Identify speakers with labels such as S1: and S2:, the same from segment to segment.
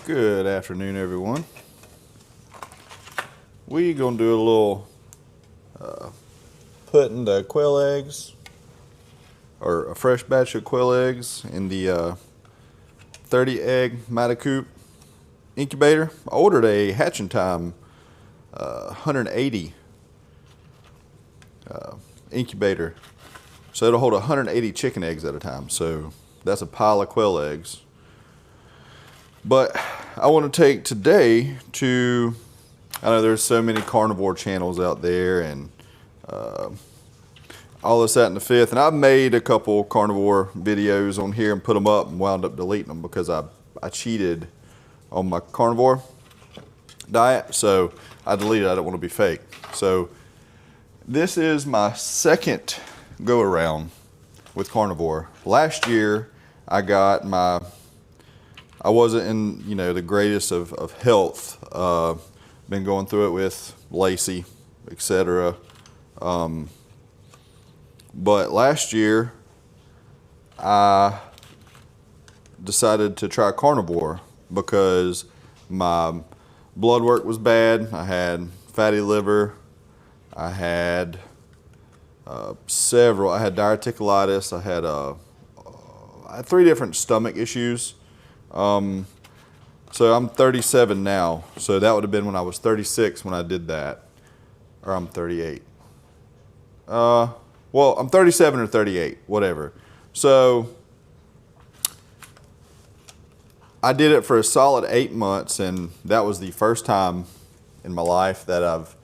S1: Good afternoon, everyone. We're gonna do a little putting the quail eggs, or a fresh batch of quail eggs in the 30 egg Matacoop incubator. I ordered a hatching time 180 incubator, so it'll hold 180 chicken eggs at a time. So that's a pile of quail eggs. But I want to take today to, I know there's so many carnivore channels out there and all this, that, and the fifth. And I've made a couple carnivore videos on here and put them up and wound up deleting them because I cheated on my carnivore diet. So I deleted it. I don't want to be fake. So this is my second go around with carnivore. Last year I wasn't in, the greatest of health. Been going through it with Lacey, etc. But last year, I decided to try carnivore because my blood work was bad. I had fatty liver. I had I had diverticulitis. I had 3 different stomach issues. So I'm 37 now. So that would have been when I was 36 when I did that. Or I'm 38. Well, I'm 37 or 38, whatever. So I did it for a solid 8 months, and that was the first time in my life that I've,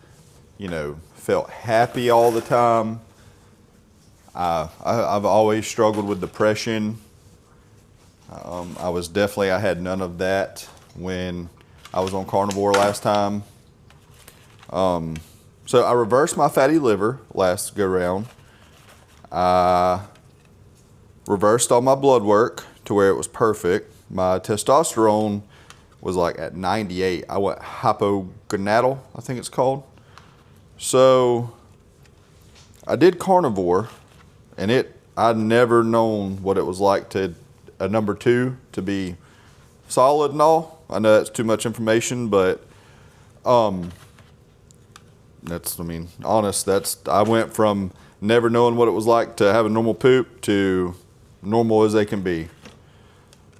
S1: felt happy all the time. I've always struggled with depression. I had none of that when I was on carnivore last time. So I reversed my fatty liver last go round. I reversed all my blood work to where it was perfect. My testosterone was like at 98. I went hypogonadal, I think it's called. So I did carnivore, and I'd never known what it was like to a number 2 to be solid and all. I know that's too much information, but I went from never knowing what it was like to have a normal poop to normal as they can be.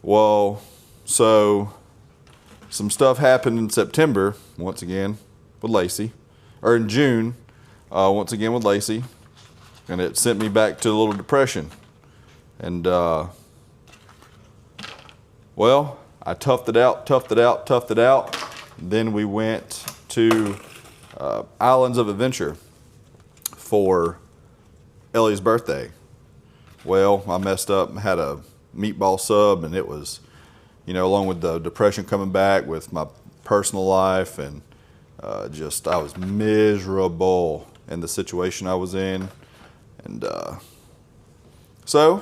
S1: Well, so some stuff happened in September, once again, with Lacey, or in June, once again with Lacey, and it sent me back to a little depression. And, well, I toughed it out. Then we went to Islands of Adventure for Ellie's birthday. Well, I messed up and had a meatball sub, and it was, along with the depression coming back with my personal life, and I was miserable in the situation I was in. And so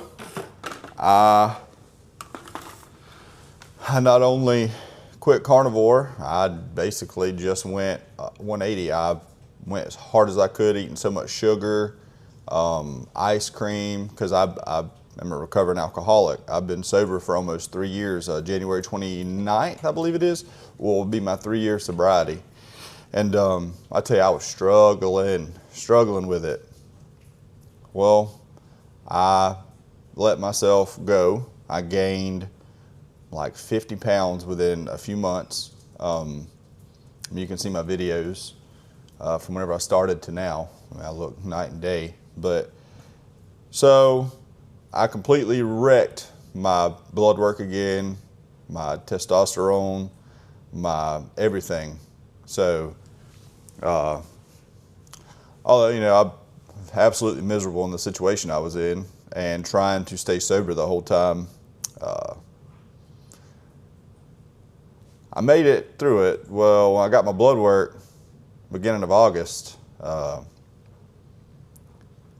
S1: I not only quit carnivore, I basically just went 180. I went as hard as I could, eating so much sugar, ice cream, because I'm a recovering alcoholic. I've been sober for almost 3 years. January 29th, I believe it is, will be my 3-year sobriety. And I tell you, I was struggling with it. Well, I let myself go. I gained like 50 pounds within a few months. You can see my videos from whenever I started to now. I look night and day. But so I completely wrecked my blood work again, my testosterone, my everything. So, although, I'm absolutely miserable in the situation I was in and trying to stay sober the whole time, I made it through it. Well, when I got my blood work, beginning of August,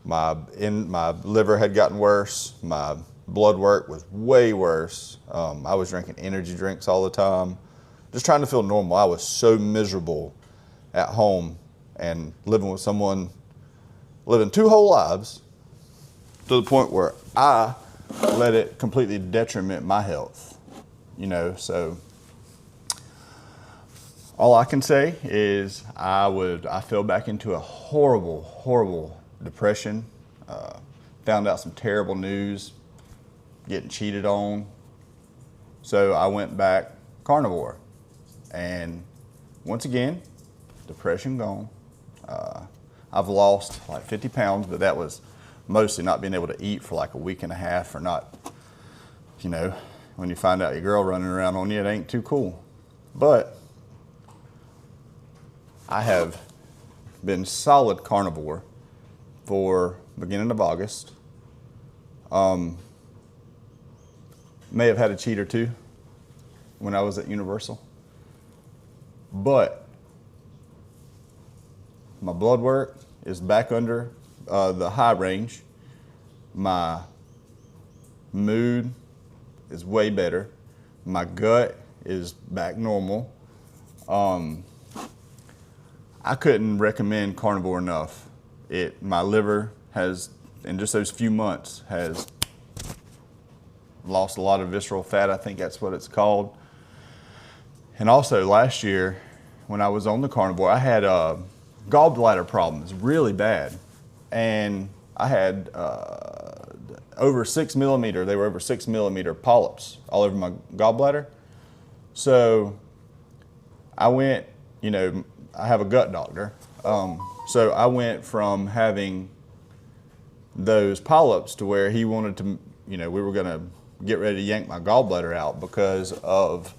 S1: my liver had gotten worse. My blood work was way worse. I was drinking energy drinks all the time, just trying to feel normal. I was so miserable at home and living with someone, living 2 whole lives, to the point where I let it completely detriment my health. So All I can say is I fell back into a horrible depression. Found out some terrible news, getting cheated on. So I went back carnivore, and once again, depression gone. I've lost like 50 pounds, but that was mostly not being able to eat for like a week and a half, or not, you know, when you find out your girl running around on you, it ain't too cool. But I have been solid carnivore for beginning of August. May have had a cheat or two when I was at Universal, but my blood work is back under the high range. My mood is way better. My gut is back normal. I couldn't recommend carnivore enough. My liver has, in just those few months, has lost a lot of visceral fat. I think that's what it's called. And also last year, when I was on the carnivore, I had gallbladder problems really bad. And I had over 6 millimeter, they were over 6 millimeter polyps all over my gallbladder. So I went, you know, I have a gut doctor. So I went from having those polyps to where he wanted to, you know, we were gonna get ready to yank my gallbladder out because of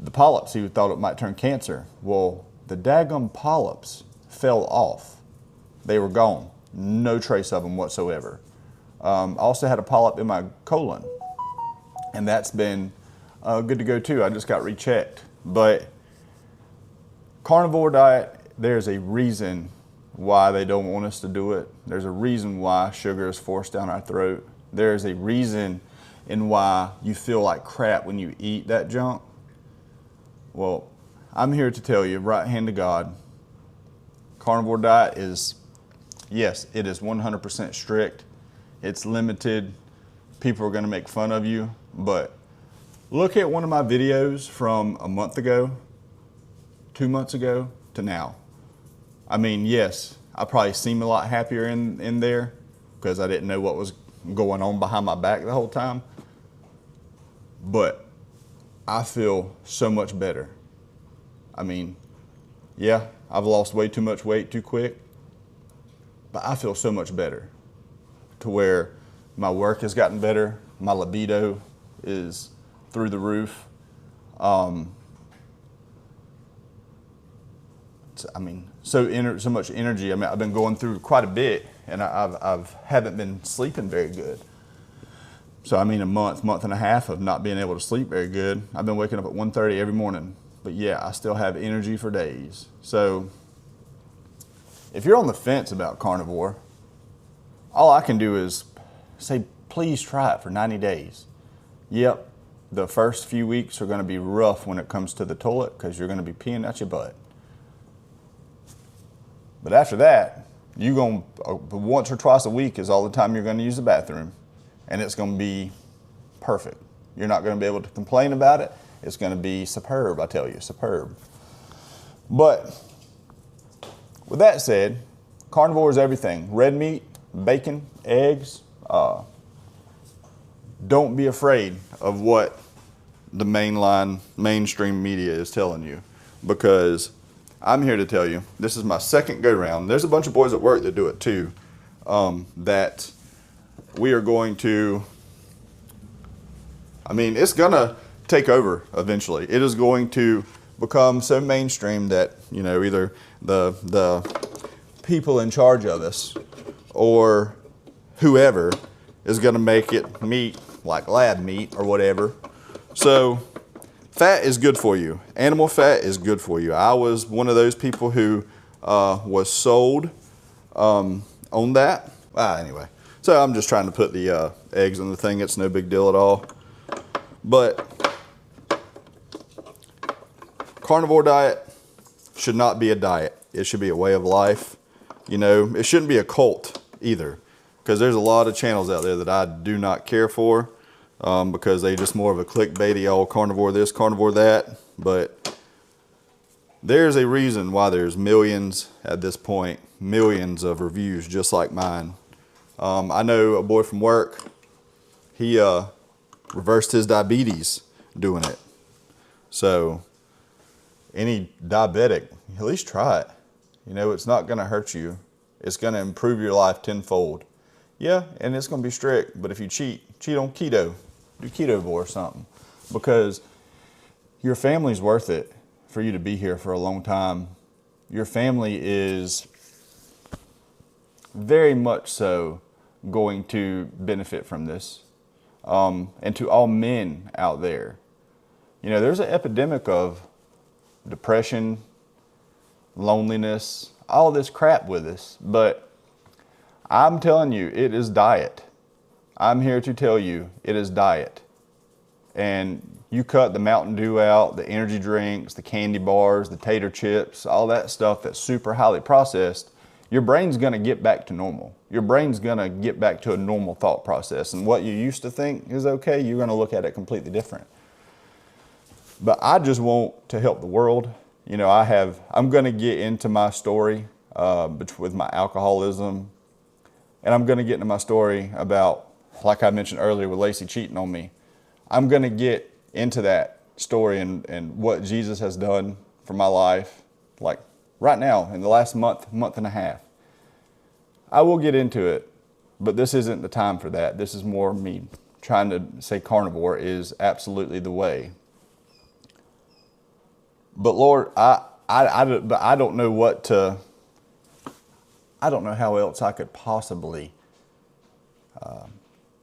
S1: the polyps. He thought it might turn cancer. Well, the daggum polyps fell off. They were gone. No trace of them whatsoever. I also had a polyp in my colon, and that's been good to go too. I just got rechecked. But carnivore diet, there's a reason why they don't want us to do it. There's a reason why sugar is forced down our throat. There's a reason in why you feel like crap when you eat that junk. Well, I'm here to tell you, right hand to God, carnivore diet is, yes, it is 100% strict. It's limited. People are gonna make fun of you, but look at one of my videos from a month ago, 2 months ago to now. I mean, yes, I probably seem a lot happier in there because I didn't know what was going on behind my back the whole time. But I feel so much better. I mean, yeah, I've lost way too much weight too quick, but I feel so much better to where my work has gotten better. My libido is through the roof. I mean, so much energy. I mean, I've been going through quite a bit, and I haven't been sleeping very good. So I mean, a month and a half of not being able to sleep very good. I've been waking up at 1:30 every morning, but yeah, I still have energy for days. So if you're on the fence about carnivore, all I can do is say, please try it for 90 days. Yep, the first few weeks are gonna be rough when it comes to the toilet because you're gonna be peeing out your butt. But after that, you're gonna, once or twice a week is all the time you're gonna use the bathroom, and it's gonna be perfect. You're not gonna be able to complain about it. It's gonna be superb, I tell you, superb. But with that said, carnivore is everything. Red meat, bacon, eggs. Don't be afraid of what the mainstream media is telling you, because I'm here to tell you, this is my second go round. There's a bunch of boys at work that do it too, that we are going to, I mean, it's gonna take over eventually. It is going to become so mainstream that, you know, either the people in charge of us or whoever is gonna make it meat, like lab meat or whatever. So fat is good for you. Animal fat is good for you. I was one of those people who was sold on that. Anyway, so I'm just trying to put the eggs in the thing. It's no big deal at all. But carnivore diet should not be a diet. It should be a way of life. You know, it shouldn't be a cult either, because there's a lot of channels out there that I do not care for. Because they just more of a clickbaity, all carnivore this, carnivore that. But There's a reason why there's millions at this point, millions of reviews just like mine. I know a boy from work, he reversed his diabetes doing it. So any diabetic, at least try it. You know, it's not going to hurt you. It's going to improve your life tenfold. Yeah, and it's going to be strict, but if you cheat on keto. Do keto or something, because your family's worth it for you to be here for a long time. Your family is very much so going to benefit from this. And to all men out there, you know, there's an epidemic of depression, loneliness, all this crap with us, but I'm telling you, it is diet. I'm here to tell you, it is diet. And you cut the Mountain Dew out, the energy drinks, the candy bars, the tater chips, all that stuff that's super highly processed, your brain's gonna get back to normal. Your brain's gonna get back to a normal thought process. And what you used to think is okay, you're gonna look at it completely different. But I just want to help the world. You know, I'm gonna get into my story with my alcoholism. And I'm gonna get into my story about, like I mentioned earlier with Lacey cheating on me. I'm gonna get into that story and what Jesus has done for my life, like right now in the last month and a half. I will get into it, but this isn't the time for that. This is more me trying to say carnivore is absolutely the way. But Lord, I don't know I don't know how else I could possibly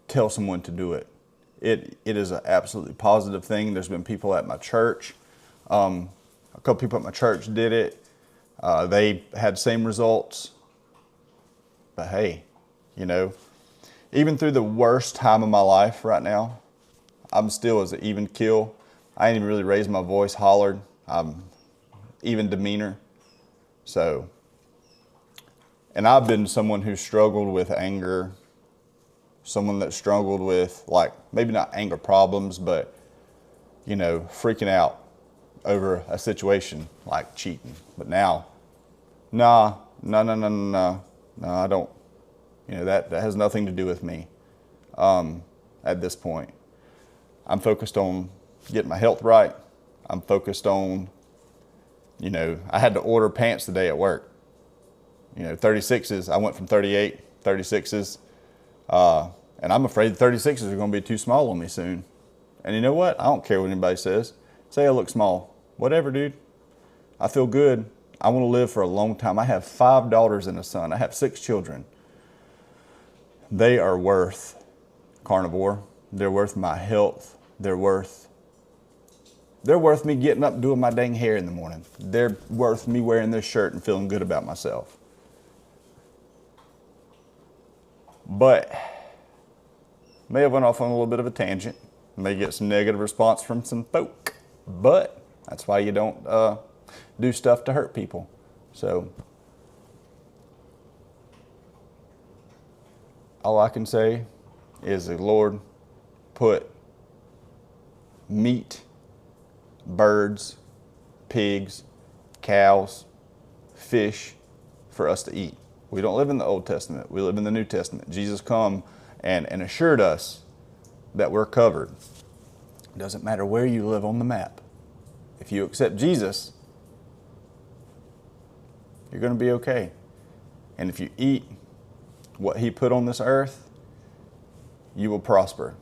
S1: tell someone to do it. It is an absolutely positive thing. There's been people at my church. A couple people at my church did it. They had same results. But hey, you know, even through the worst time of my life right now, I'm still as an even keel. I ain't even really raised my voice, hollered. I'm even demeanor. So, and I've been someone who struggled with anger, someone that struggled with, like, maybe not anger problems, but, you know, freaking out over a situation like cheating. But now, no, I don't, you know, that has nothing to do with me at this point. I'm focused on getting my health right. I'm focused on, you know, I had to order pants today at work. You know, 36s, I went from 38, 36s. And I'm afraid the 36s are going to be too small on me soon. And you know what? I don't care what anybody says. Say I look small. Whatever, dude. I feel good. I want to live for a long time. I have 5 daughters and a son. I have 6 children. They are worth carnivore. They're worth my health. They're worth me getting up and doing my dang hair in the morning. They're worth me wearing this shirt and feeling good about myself. But may have went off on a little bit of a tangent. May get some negative response from some folk. But that's why you don't do stuff to hurt people. So all I can say is the Lord put meat, birds, pigs, cows, fish for us to eat. We don't live in the Old Testament. We live in the New Testament. Jesus come and assured us that we're covered. It doesn't matter where you live on the map. If you accept Jesus, you're going to be okay. And if you eat what he put on this earth, you will prosper.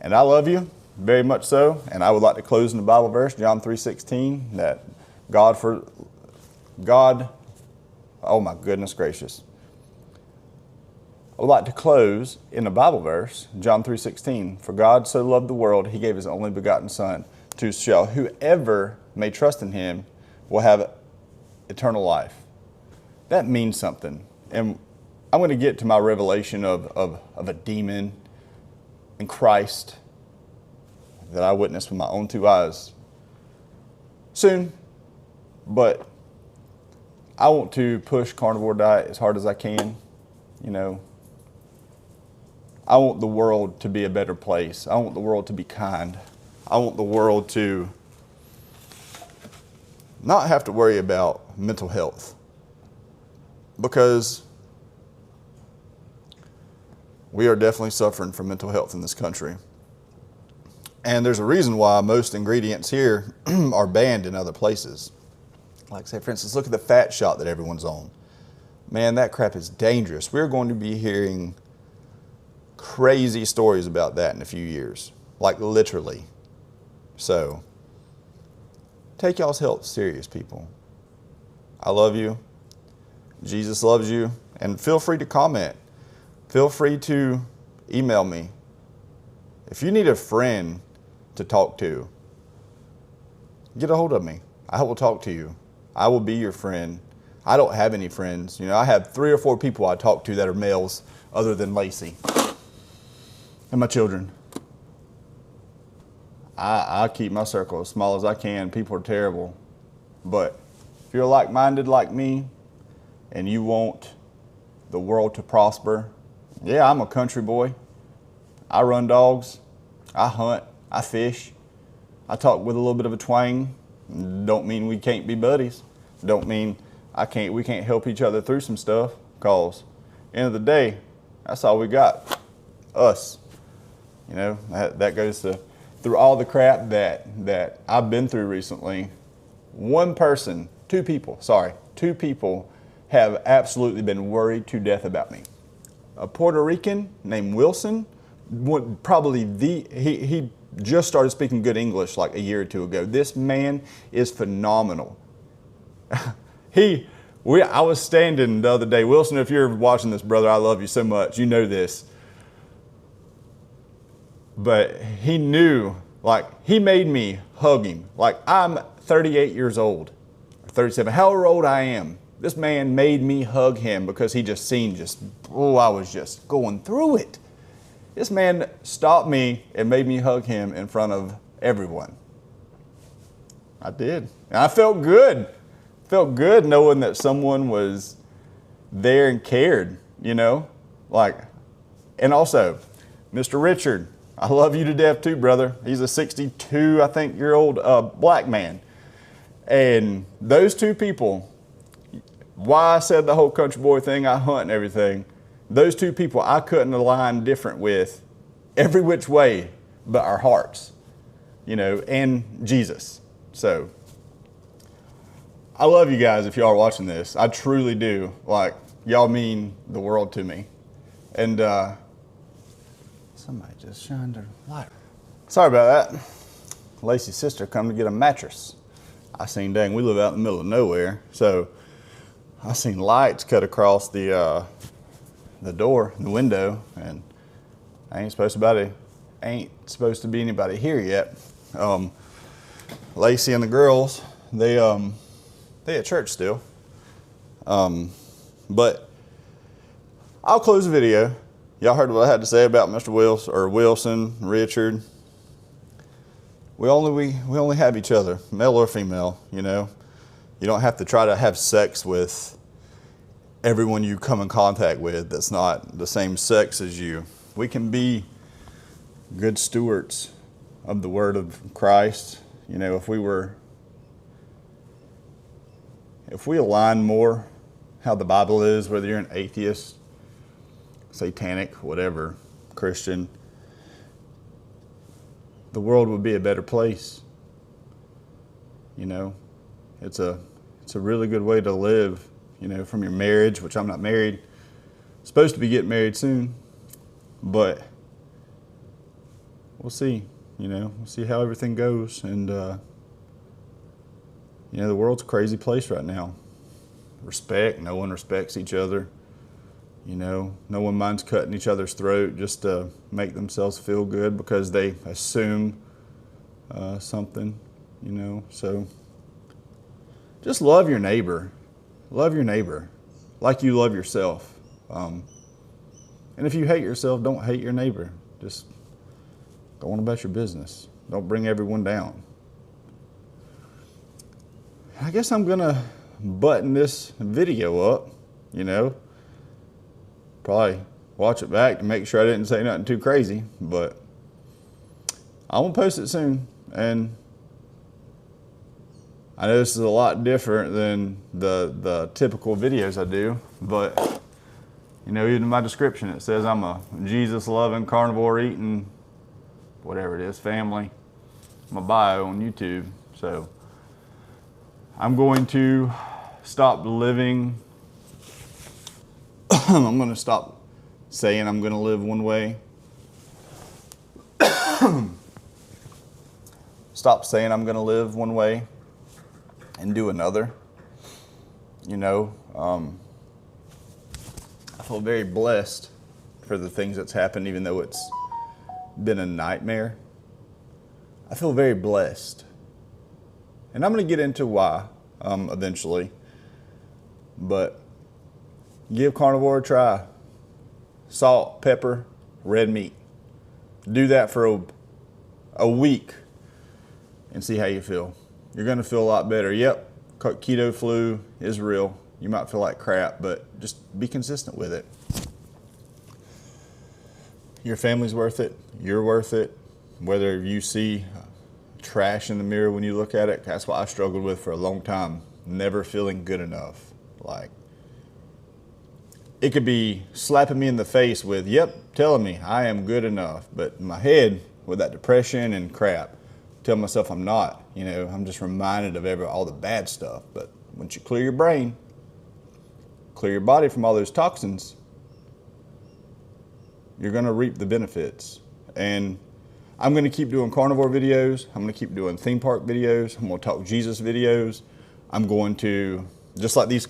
S1: And I love you very much so. And I would like to close in the Bible verse, John 3:16, that God, oh my goodness gracious. I would like to close in the Bible verse, John 3:16, for God so loved the world, he gave his only begotten son, to shall whoever may trust in him will have eternal life. That means something. And I'm going to get to my revelation of a demon in Christ that I witnessed with my own 2 eyes soon. But I want to push carnivore diet as hard as I can. You know, I want the world to be a better place. I want the world to be kind. I want the world to not have to worry about mental health, because we are definitely suffering from mental health in this country. And there's a reason why most ingredients here are banned in other places. Like, say, for instance, look at the fat shot that everyone's on. Man, that crap is dangerous. We're going to be hearing crazy stories about that in a few years. Like, literally. So, take y'all's health serious, people. I love you. Jesus loves you. And feel free to comment. Feel free to email me. If you need a friend to talk to, get a hold of me. I will talk to you. I will be your friend. I don't have any friends. You know, I have 3 or 4 people I talk to that are males other than Lacey and my children. I keep my circle as small as I can. People are terrible. But if you're like-minded like me and you want the world to prosper, yeah, I'm a country boy. I run dogs. I hunt. I fish. I talk with a little bit of a twang. Don't mean we can't be buddies. Don't mean we can't help each other through some stuff, because end of the day, that's all we got. Us. You know, that goes to through all the crap that I've been through recently. Two people have absolutely been worried to death about me. A Puerto Rican named Wilson, he just started speaking good English like a year or 2 ago. This man is phenomenal. I was standing the other day. Wilson, if you're watching this, brother, I love you so much. You know this. But he knew, like, he made me hug him. Like, I'm 38 years old, or 37, however old I am. This man made me hug him because he just seen I was just going through it. This man stopped me and made me hug him in front of everyone. I did. And I felt good. Felt good knowing that someone was there and cared, you know? Like, and also, Mr. Richard, I love you to death too, brother. He's a 62, I think, year old black man. And those 2 people, why I said the whole country boy thing, I hunt and everything, those 2 people I couldn't align different with every which way but our hearts, you know, and Jesus. So, I love you guys if y'all are watching this. I truly do. Like, y'all mean the world to me. And somebody just shined their light. Sorry about that. Lacey's sister come to get a mattress. I seen, dang, we live out in the middle of nowhere. So I seen lights cut across the door, the window, and ain't supposed to be anybody here yet. Lacey and the girls, they at church still. But I'll close the video. Y'all heard what I had to say about Mr. Wilson, Richard. We only have each other, male or female, you know. You don't have to try to have sex with everyone you come in contact with that's not the same sex as you. We can be good stewards of the word of Christ. You know, if we align more how the Bible is, whether you're an atheist, satanic, whatever, Christian, the world would be a better place. You know, it's a really good way to live, you know, from your marriage, which I'm not married. Supposed to be getting married soon, but we'll see, you know, we'll see how everything goes. And, you know, the world's a crazy place right now. Respect, no one respects each other. You know, no one minds cutting each other's throat just to make themselves feel good because they assume something, you know. So just love your neighbor. Love your neighbor like you love yourself. And if you hate yourself, don't hate your neighbor. Just go on about your business. Don't bring everyone down. I guess I'm going to button this video up, you know. Probably watch it back to make sure I didn't say nothing too crazy, but I'm going to post it soon. And I know this is a lot different than the typical videos I do, but you know, even in my description it says I'm a Jesus-loving, carnivore-eating, whatever it is, family. My bio on YouTube. So I'm going to stop living. I'm going to stop saying I'm going to live one way. Stop saying I'm going to live one way and do another. You know, I feel very blessed for the things that's happened, even though it's been a nightmare. I feel very blessed. And I'm going to get into why eventually. But give carnivore a try. Salt, pepper, red meat. Do that for a week and see how you feel. You're going to feel a lot better. Yep, keto flu is real. You might feel like crap, but just be consistent with it. Your family's worth it. You're worth it. Whether you see trash in the mirror when you look at it, that's what I struggled with for a long time. Never feeling good enough. Like, it could be slapping me in the face with, yep, telling me I am good enough. But in my head, with that depression and crap, tell myself I'm not. You know, I'm just reminded of all the bad stuff. But once you clear your brain, clear your body from all those toxins, you're going to reap the benefits. And I'm going to keep doing carnivore videos. I'm going to keep doing theme park videos. I'm going to talk Jesus videos. I'm going to, just like these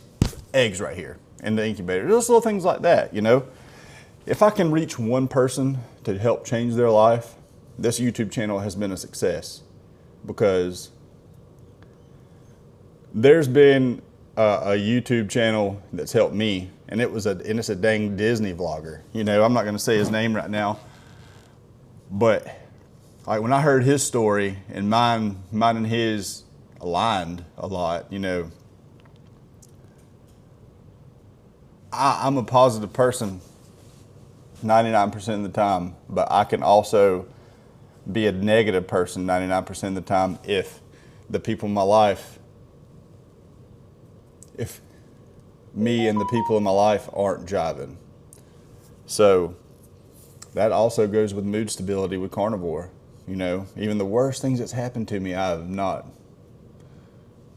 S1: eggs right here in the incubator, just little things like that, you know. If I can reach one person to help change their life, this YouTube channel has been a success. Because there's been a YouTube channel that's helped me, and it's a dang Disney vlogger. You know, I'm not going to say his name right now, but like when I heard his story and mine and his aligned a lot, you know, I'm a positive person 99% of the time, but I can also be a negative person 99% of the time if the people in my life, if me and the people in my life aren't jiving. So that also goes with mood stability with carnivore. You know, even the worst things that's happened to me, I've not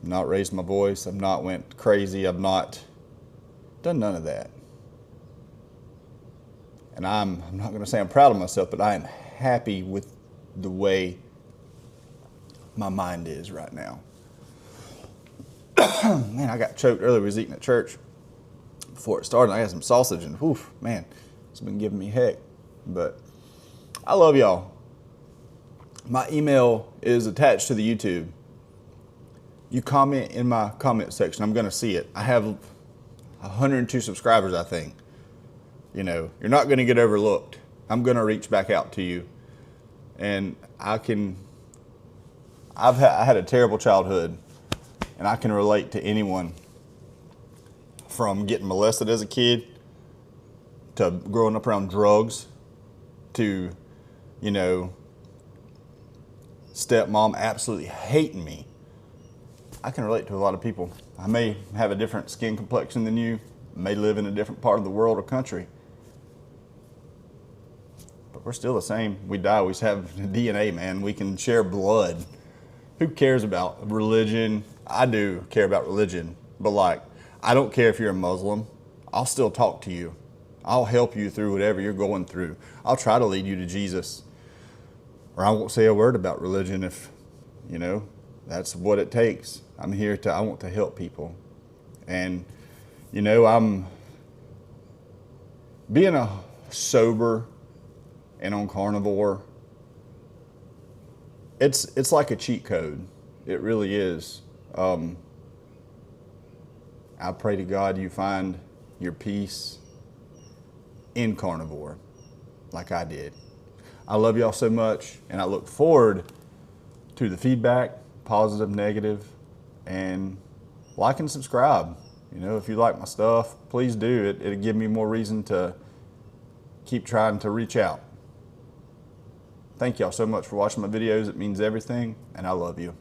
S1: raised my voice. I've not went crazy. I've not done none of that. And I'm not going to say I'm proud of myself, but I am happy with the way my mind is right now. Man, I got choked earlier. We was eating at church before it started. I had some sausage and whew, man, it's been giving me heck. But I love y'all. My email is attached to the YouTube. You comment in my comment section. I'm going to see it. I have 102 subscribers, I think. You know, you're not going to get overlooked. I'm going to reach back out to you. And I had a terrible childhood, and I can relate to anyone from getting molested as a kid to growing up around drugs to, you know, stepmom absolutely hating me. I can relate to a lot of people. I may have a different skin complexion than you, may live in a different part of the world or country, but we're still the same. We die, we have DNA, man. We can share blood. Who cares about religion? I do care about religion, but like, I don't care if you're a Muslim. I'll still talk to you. I'll help you through whatever you're going through. I'll try to lead you to Jesus. Or I won't say a word about religion if, you know, that's what it takes. I'm here I want to help people. And, you know, I'm being a sober and on carnivore. It's like a cheat code. It really is. I pray to God you find your peace in carnivore like I did. I love y'all so much, and I look forward to the feedback, positive, negative, and like and subscribe. You know, if you like my stuff, please do. It'll give me more reason to keep trying to reach out. Thank y'all so much for watching my videos. It means everything, and I love you.